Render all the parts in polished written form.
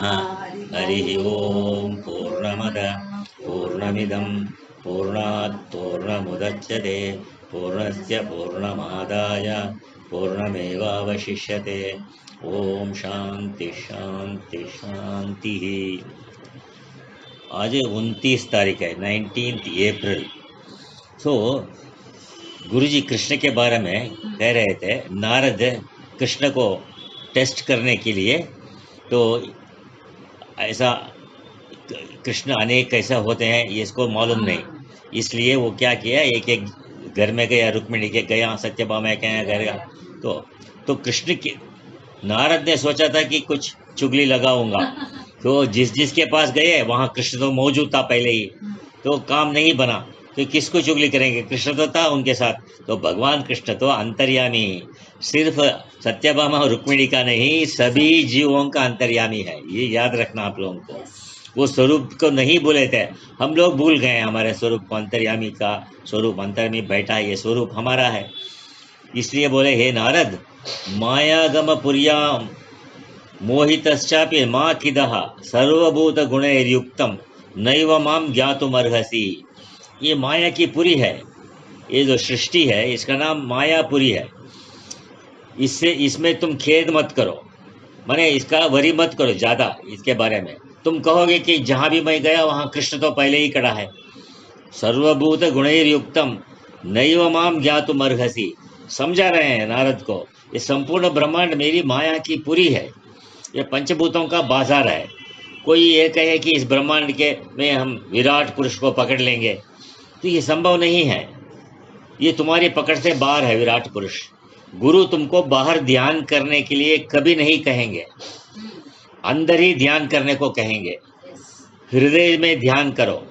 हरि ओम पूर्णमदः पूर्णमिदं पूर्णात् पूर्णमुदच्यते पूर्णस्य पूर्णमादाय पूर्णमेवावशिष्यते। ओम शांति शांति शांति। आज 29 तारीख है, 19 अप्रैल। तो गुरुजी कृष्ण के बारे में कह रहे थे, नारद कृष्ण को टेस्ट करने के लिए, तो ऐसा कृष्ण अनेक कैसा होते हैं ये इसको मालूम नहीं, इसलिए वो क्या किया, एक एक घर में गया, रुक्मिणी के गया, सत्यभामा के यहाँ घर गया। तो कृष्ण के नारद ने सोचा था कि कुछ चुगली लगाऊंगा, तो जिसके पास गए वहाँ कृष्ण तो मौजूद था पहले ही, तो काम नहीं बना, तो किसको चुगली करेंगे, कृष्ण तो था उनके साथ। तो भगवान कृष्ण तो अंतर्यामी, सिर्फ सत्यभामा और रुक्मिणी का नहीं, सभी जीवों का अंतर्यामी है, ये याद रखना आप लोगों को। वो स्वरूप को नहीं भूले थे, हम लोग भूल गए हमारे स्वरूप को, अंतर्यामी का स्वरूप, अंतर में बैठा है, ये स्वरूप हमारा है। इसलिए बोले, हे नारद, मायागम पुर्याम मोहितश्चापि मां किदः सर्वभूत गुणैर्युक्तम नैव माम ज्ञातुमर्हसि। ये माया की पुरी है, ये जो सृष्टि है इसका नाम मायापुरी है। इसमें तुम खेद मत करो, माने इसका वरी मत करो ज़्यादा इसके बारे में। तुम कहोगे कि जहाँ भी मैं गया वहाँ कृष्ण तो पहले ही खड़ा है। सर्वभूत गुणैर्युक्तम नैव माम ज्ञातुमर्हसि, समझा रहे हैं नारद को, ये संपूर्ण ब्रह्मांड मेरी माया की पुरी है, ये पंचभूतों का बाजार है। कोई ये कहे कि इस ब्रह्मांड के में हम विराट पुरुष को पकड़ लेंगे, तो ये संभव नहीं है, ये तुम्हारी पकड़ से बाहर है विराट पुरुष। गुरु तुमको बाहर ध्यान करने के लिए कभी नहीं कहेंगे, अंदर ही ध्यान करने को कहेंगे। हृदय में ध्यान करो,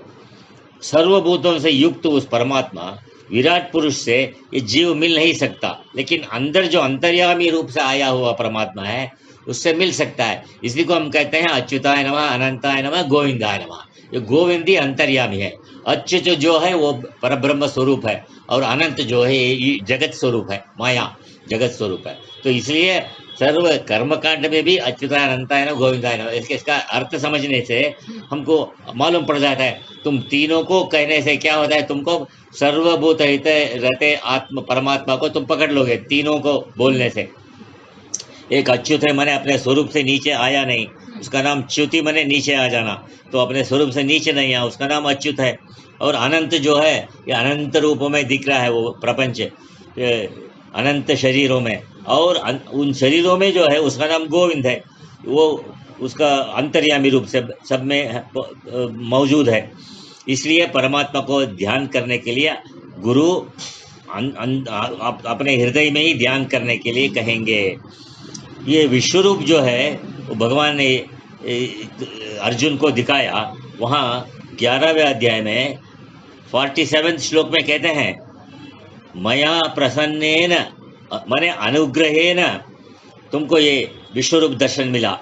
सर्वभूतों से युक्त उस परमात्मा विराट पुरुष से ये जीव मिल नहीं सकता, लेकिन अंदर जो अंतर्यामी रूप से आया हुआ परमात्मा है उससे मिल सकता है। इसी को हम कहते हैं अच्युताय नमः, अनंताय नमः, गोविंदाय नमः। ये गोविंद ही अंतर्यामी है, अच्युत जो है वो परब्रह्म स्वरूप है, और अनंत जो है ये जगत स्वरूप है, माया जगत स्वरूप है। तो इसलिए सर्व कर्मकांड में भी अच्युताय अनंताय नमः गोविंदाय नमः, इसका अर्थ समझने से हमको मालूम पड़ जाता है। तुम तीनों को कहने से क्या होता है, तुमको सर्वभूत हित रहते आत्म परमात्मा को तुम पकड़ लोगे तीनों को बोलने से। एक अच्युत है, मैंने अपने स्वरूप से नीचे आया नहीं, उसका नाम च्युति, मैंने नीचे आ जाना, तो अपने स्वरूप से नीचे नहीं आया, उसका नाम अच्युत है। और अनंत जो है ये अनंत रूपों में दिख रहा है, वो प्रपंच अनंत शरीरों में, और उन शरीरों में जो है उसका नाम गोविंद है, वो उसका अंतर्यामी रूप से सब में मौजूद है। इसलिए परमात्मा को ध्यान करने के लिए गुरु अपने हृदय में ही ध्यान करने के लिए कहेंगे। ये विश्वरूप जो है वो भगवान ने अर्जुन को दिखाया, वहाँ 11वें अध्याय में 47 श्लोक में कहते हैं, मया प्रसन्नेन माने अनुग्रहेन तुमको ये विश्वरूप दर्शन मिला,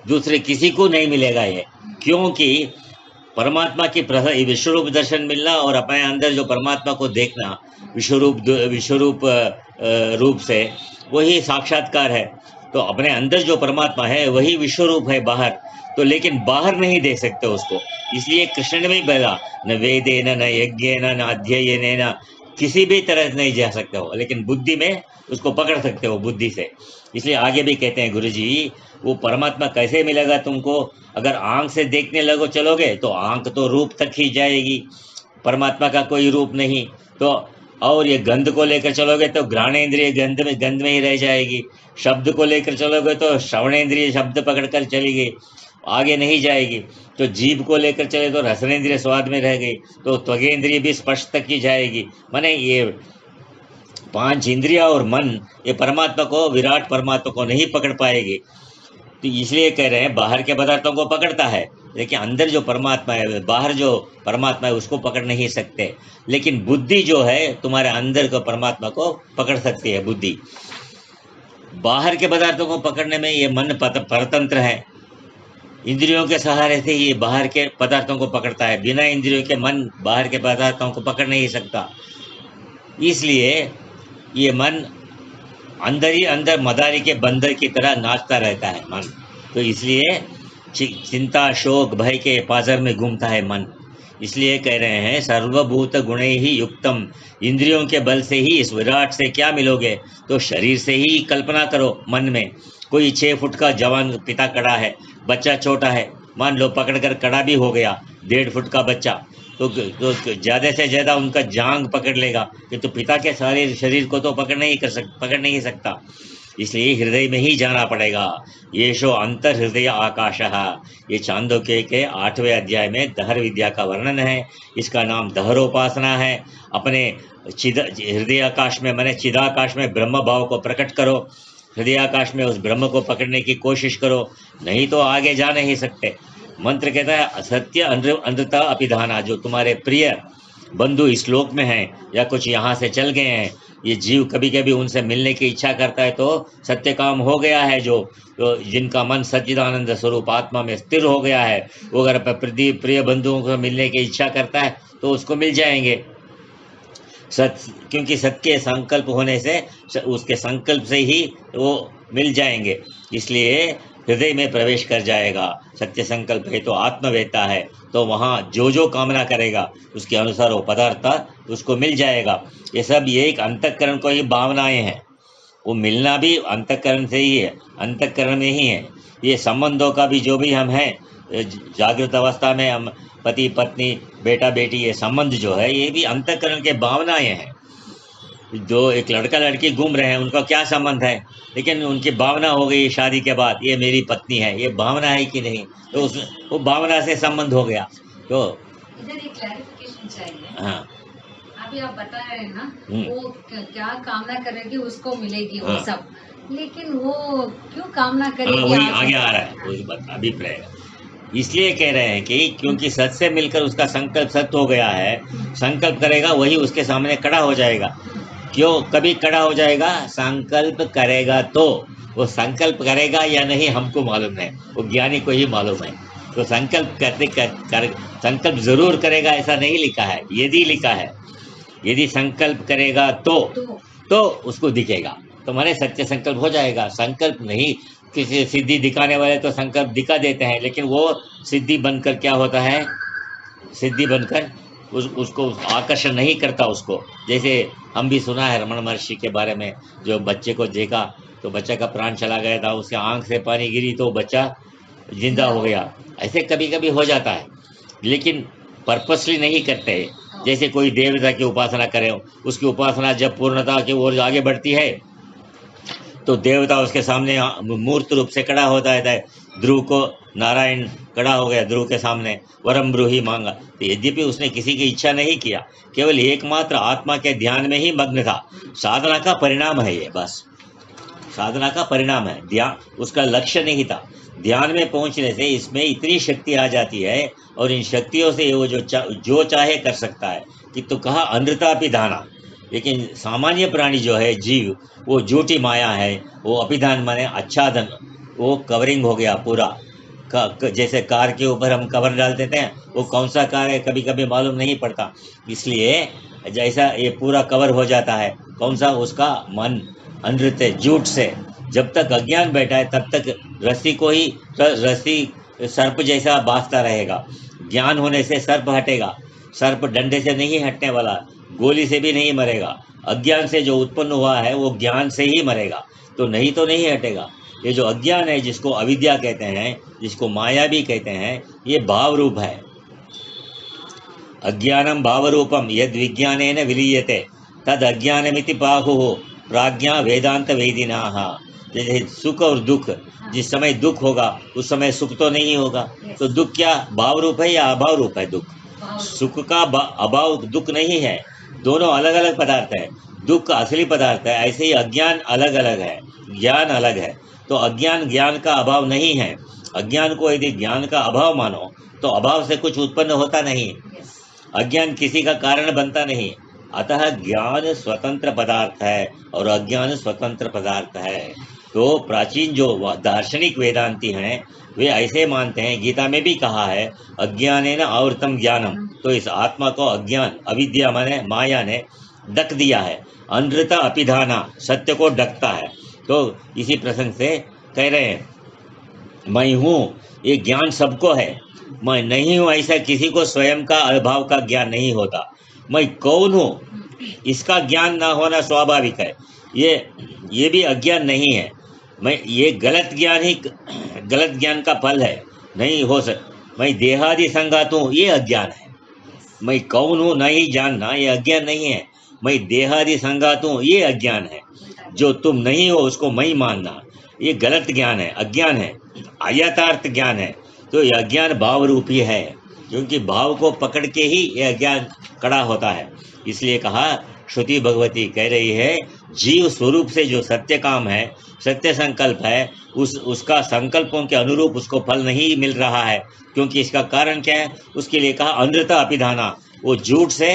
दूसरे किसी को नहीं मिलेगा ये, क्योंकि परमात्मा की विश्वरूप दर्शन मिलना और अपने अंदर जो परमात्मा को देखना विश्वरूप रूप से, वही साक्षात्कार है। तो अपने अंदर जो परमात्मा है वही विश्वरूप है बाहर, तो लेकिन बाहर नहीं देख सकते उसको। इसलिए कृष्ण ने भी बोला, न वेदेन न यज्ञेन न अध्ययनेन, किसी भी तरह नहीं जा सकते हो, लेकिन बुद्धि में उसको पकड़ सकते हो, बुद्धि से। इसलिए आगे भी कहते हैं गुरुजी, वो परमात्मा कैसे मिलेगा तुमको, अगर आंख से देखने लगो चलोगे तो आंख तो रूप तक ही जाएगी, परमात्मा का कोई रूप नहीं। तो और ये गंध को लेकर चलोगे तो घ्राणेन्द्रिय गंध में ही रह जाएगी, शब्द को लेकर चलोगे तो श्रवणेन्द्रिय शब्द पकड़कर चलेगी, आगे नहीं जाएगी। तो जीभ को लेकर चले तो रसनेन्द्रिय स्वाद में रह गई, तो त्वगेंद्रिय भी स्पर्श तक ही जाएगी। माने ये 5 इंद्रिया और मन ये परमात्मा को, विराट परमात्मा को नहीं पकड़ पाएगी। तो इसलिए कह रहे हैं बाहर के पदार्थों को पकड़ता है, लेकिन अंदर जो परमात्मा है, बाहर जो परमात्मा है उसको पकड़ नहीं सकते। लेकिन बुद्धि जो है तुम्हारे अंदर को परमात्मा को पकड़ सकती है। बुद्धि बाहर के पदार्थों को पकड़ने में ये मन परतंत्र है, इंद्रियों के सहारे से ये बाहर के पदार्थों को पकड़ता है, बिना इंद्रियों के मन बाहर के पदार्थों को पकड़ नहीं सकता। इसलिए ये मन अंदर ही अंदर मदारी के बंदर की तरह नाचता रहता है मन। तो इसलिए चिंता शोक भय के पाजर में घूमता है मन। इसलिए कह रहे हैं सर्वभूत गुणे ही युक्तम, इंद्रियों के बल से ही इस विराट से क्या मिलोगे, तो शरीर से ही कल्पना करो मन में। कोई 6 फुट का जवान पिता खड़ा है, बच्चा छोटा है, मान लो पकड़कर कड़ा भी हो गया 1.5 फुट का बच्चा, तो ज़्यादा से ज़्यादा उनका जांग पकड़ लेगा, किंतु पिता के सारे शरीर को तो पकड़ नहीं सकता। इसलिए हृदय में ही जाना पड़ेगा। ये शो अंतर हृदय आकाश, ये चांदोक्य के 8वें अध्याय में दहर विद्या का वर्णन है। इसका नाम दहरोपासना है। अपने हृदय आकाश में माने चिदाकाश में ब्रह्म भाव को प्रकट करो, हृदय आकाश में उस ब्रह्म को पकड़ने की कोशिश करो, नहीं तो आगे जा नहीं सकते। मंत्र कहता है असत्य अनृता अपिधाना, जो तुम्हारे प्रिय बंधु इस लोक में हैं या कुछ यहाँ से चल गए हैं, ये जीव कभी कभी उनसे मिलने की इच्छा करता है तो सत्य काम हो गया है। जो जिनका मन सच्चिदानंद स्वरूप आत्मा में स्थिर हो गया है, वो अगर प्रिय बंधुओं को मिलने की इच्छा करता है तो उसको मिल जाएंगे। क्योंकि सत्य संकल्प होने से, उसके संकल्प से ही वो मिल जाएंगे। इसलिए हृदय में प्रवेश कर जाएगा। सत्य संकल्प है तो आत्मवेता है, तो वहाँ जो कामना करेगा उसके अनुसार वो पदार्थ उसको मिल जाएगा। ये सब ये एक अंतःकरण को ही भावनाएं हैं, वो मिलना भी अंतःकरण से ही है, अंतःकरण में ही है। ये संबंधों का भी जो भी हम हैं जागृत अवस्था में, हम पति पत्नी बेटा बेटी, ये संबंध जो है ये भी अंतःकरण के भावनाएं हैं। जो एक लड़का लड़की घूम रहे हैं उनका क्या संबंध है, लेकिन उनकी भावना हो गई शादी के बाद ये मेरी पत्नी है, ये भावना है कि नहीं, तो वो भावना से संबंध हो गया। तो इधर एक क्लैरिफिकेशन चाहिए। हाँ, अभी आप बता रहे हैं ना वो क्या कामना करेगी उसको मिलेगी वो सब, लेकिन वो क्यों कामना करेगी, वही आगे आ रहा है वो अभिप्राय। इसलिए कह रहे हैं कि क्योंकि सत से मिलकर उसका संकल्प सत्य हो गया है, संकल्प करेगा वही उसके सामने खड़ा हो जाएगा। क्यों कभी खड़ा हो जाएगा, संकल्प करेगा तो। वो संकल्प करेगा या नहीं हमको मालूम है, वो ज्ञानी को ही मालूम है। तो संकल्प संकल्प जरूर करेगा ऐसा नहीं लिखा है, यदि लिखा है यदि संकल्प करेगा तो उसको दिखेगा, तो माने सच्चे संकल्प हो जाएगा। संकल्प नहीं, किसी सिद्धि दिखाने वाले तो संकल्प दिखा देते हैं, लेकिन वो सिद्धि बनकर क्या होता है, सिद्धि बनकर उसको आकर्षण नहीं करता उसको। जैसे हम भी सुना है रमण महर्षि के बारे में, जो बच्चे को देखा तो बच्चा का प्राण चला गया था, उसके आंख से पानी गिरी तो बच्चा जिंदा हो गया। ऐसे कभी कभी हो जाता है, लेकिन पर्पसली नहीं करते। जैसे कोई देवता की उपासना करे, उसकी उपासना जब पूर्णता की ओर आगे बढ़ती है तो देवता उसके सामने मूर्त रूप से खड़ा होता है। ध्रुव को नारायण खड़ा हो गया ध्रुव के सामने, वरम ब्रूहि मांगा, तो यद्यपि उसने किसी की इच्छा नहीं किया, केवल एकमात्र आत्मा के ध्यान में ही मग्न था। साधना का परिणाम है ये, बस साधना का परिणाम है, ध्यान उसका लक्ष्य नहीं था। ध्यान में पहुंचने से इसमें इतनी शक्ति आ जाती है, और इन शक्तियों से वो जो चाहे कर सकता है। कि तो कहा अनृतापिधाना, लेकिन सामान्य प्राणी जो है जीव, वो झूठी माया है। वो अभिधान माने आच्छादन, वो कवरिंग हो गया पूरा। जैसे कार के ऊपर हम कवर डाल देते हैं, वो कौन सा कार है कभी कभी मालूम नहीं पड़ता, इसलिए जैसा ये पूरा कवर हो जाता है। कौन सा, उसका मन अनृत झूठ से। जब तक अज्ञान बैठा है तब तक रस्सी को ही रस्सी सर्प जैसा बांधता रहेगा। ज्ञान होने से सर्प हटेगा। सर्प डंडे से नहीं हटने वाला, गोली से भी नहीं मरेगा। अज्ञान से जो उत्पन्न हुआ है वो ज्ञान से ही मरेगा, तो नहीं हटेगा। ये जो अज्ञान है, जिसको अविद्या कहते हैं, जिसको माया भी कहते हैं, ये भाव रूप है। अज्ञानम भाव रूपम यद विज्ञानेन विलीयते तद अज्ञानमिति बाहुः प्राज्ञा वेदांत वेदिनाः। जैसे सुख और दुख, जिस समय दुख होगा उस समय सुख तो नहीं होगा, तो दुख क्या भाव रूप है या अभाव रूप है? दुख, सुख का अभाव दुख नहीं है, दोनों अलग अलग पदार्थ है। दुख का असली पदार्थ है, ऐसे ही अज्ञान अलग अलग है, ज्ञान अलग है। तो अज्ञान ज्ञान का अभाव नहीं है। अज्ञान को यदि ज्ञान का अभाव मानो तो अभाव से कुछ उत्पन्न होता नहीं, अज्ञान किसी का कारण बनता नहीं। अतः ज्ञान स्वतंत्र पदार्थ है और अज्ञान स्वतंत्र पदार्थ है। तो प्राचीन जो दार्शनिक वेदांती हैं वे ऐसे मानते हैं, गीता में भी कहा है अज्ञानेन आवृतम ज्ञानम। तो इस आत्मा को अज्ञान अविद्या माने माया ने ढक दिया है। अनृता अपिधाना, सत्य को ढकता है। तो इसी प्रसंग से कह रहे हैं मैं हूँ ये ज्ञान सबको है, मैं नहीं हूँ ऐसा किसी को स्वयं का अभाव का ज्ञान नहीं होता। मैं कौन हूँ इसका ज्ञान ना होना स्वाभाविक है, ये भी अज्ञान नहीं है। मैं ये गलत ज्ञान ही गलत ज्ञान का फल है, नहीं हो मैं देहादि संगात हूँ ये अज्ञान है। मैं कौन हूँ नहीं जानना ये अज्ञान नहीं है, मैं देहादि संगात हूँ ये अज्ञान है। जो तुम नहीं हो उसको मैं मानना ये गलत ज्ञान है, अज्ञान है, अयथार्थ ज्ञान है। तो यह अज्ञान भाव रूपी है, क्योंकि भाव को पकड़ के ही यह अज्ञान कड़ा होता है। इसलिए कहा श्रुति भगवती कह रही है जीव स्वरूप से जो सत्य काम है, सत्य संकल्प है, उसका संकल्पों के अनुरूप उसको फल नहीं मिल रहा है। क्योंकि इसका कारण क्या है, उसके लिए कहा अनृता अपिधाना, वो झूठ से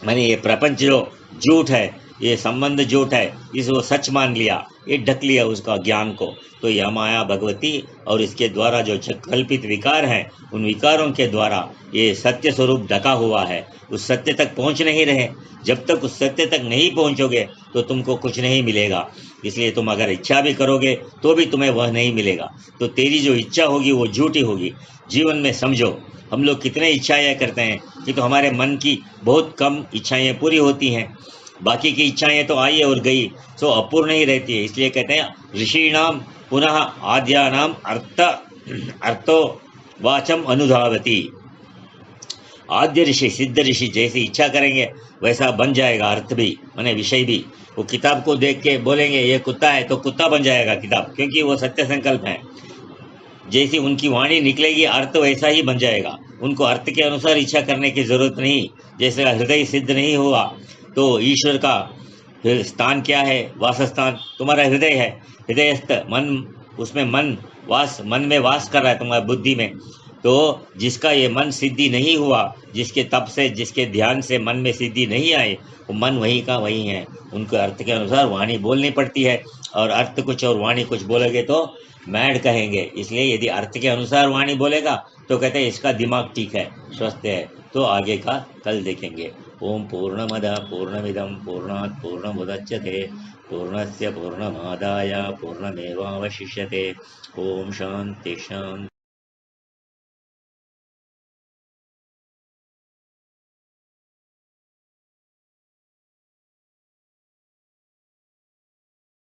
मैंने ये प्रपंच जो झूठ है, ये संबंध झूठ है, इस वो सच मान लिया, ये ढक लिया उसका ज्ञान को। तो यह माया भगवती और इसके द्वारा जो कल्पित विकार हैं, उन विकारों के द्वारा ये सत्य स्वरूप ढका हुआ है। उस सत्य तक पहुंच नहीं रहे। जब तक उस सत्य तक नहीं पहुंचोगे तो तुमको कुछ नहीं मिलेगा। इसलिए तुम अगर इच्छा भी करोगे तो भी तुम्हें वह नहीं मिलेगा। तो तेरी जो इच्छा होगी वो झूठी होगी। जीवन में समझो, हम लोग कितने इच्छाएं करते हैं कि तो हमारे मन की बहुत कम इच्छाएं पूरी होती हैं, बाकी की इच्छाएं तो आई और गई, सो अपूर्ण ही रहती है। इसलिए कहते हैं ऋषिणाम पुनः आद्यानाम अर्थो वाचम अनुधावती। आद्य ऋषि सिद्ध ऋषि जैसी इच्छा करेंगे वैसा बन जाएगा अर्थ भी, माने विषय भी। वो किताब को देख के बोलेंगे ये कुत्ता है तो कुत्ता बन जाएगा किताब, क्योंकि वो सत्य संकल्प है। जैसी उनकी वाणी निकलेगी अर्थ वैसा ही बन जाएगा। उनको अर्थ के अनुसार इच्छा करने की जरूरत नहीं। जैसे हृदय सिद्ध नहीं हुआ तो ईश्वर का स्थान क्या है, वासस्थान तुम्हारा हृदय है। हृदयस्थ मन, उसमें मन में वास कर रहा है तुम्हारी बुद्धि में। तो जिसका ये मन सिद्धि नहीं हुआ, जिसके तप से जिसके ध्यान से मन में सिद्धि नहीं आई, वो मन वही का वही है। उनको अर्थ के अनुसार वाणी बोलनी पड़ती है, और अर्थ कुछ और वाणी कुछ बोलोगे तो मैड कहेंगे। इसलिए यदि अर्थ के अनुसार वाणी बोलेगा तो कहते हैं इसका दिमाग ठीक है, स्वस्थ है। तो आगे का कल देखेंगे। ओम पूर्णमद पूर्णमिदं पूर्णात् पूर्णमुदच्यते पूर्णस्य पूर्णमादाय पूर्णमेवावशिष्यते। ओम शांति शांति।